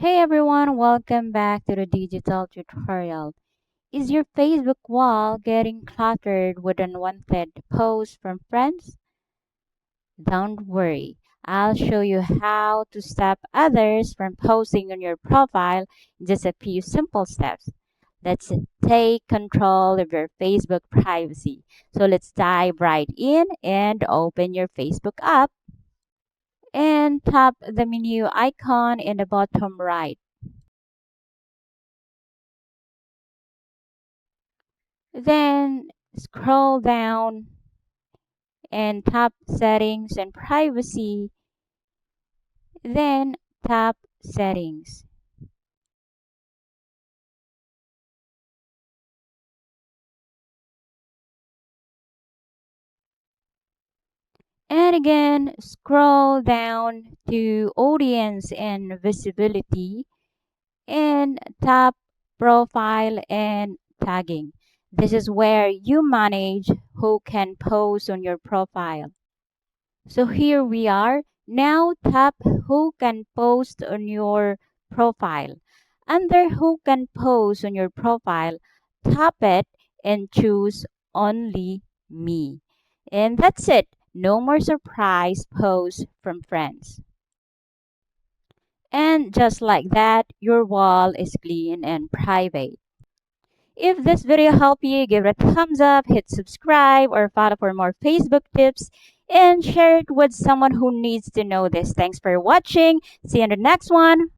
Hey everyone, welcome back to the digital tutorial. Is your Facebook wall getting cluttered with unwanted posts from friends? Don't worry, I'll show you how to stop others from posting on your profile in just a few simple steps. Let's take control of your Facebook privacy. So let's dive right in and open your Facebook app and tap the menu icon in the bottom right. Then scroll down and tap Settings and Privacy, then tap Settings. And again, scroll down to Audience and Visibility and tap Profile and Tagging. This is where you manage who can post on your profile. So here we are. Now tap Who can post on your profile. Under Who can post on your profile, tap it and choose Only Me. And that's it. No more surprise posts from friends. And just like that, your wall is clean and private. If this video helped you, give it a thumbs up, hit subscribe, or follow for more Facebook tips, and share it with someone who needs to know this. Thanks for watching. See you in the next one.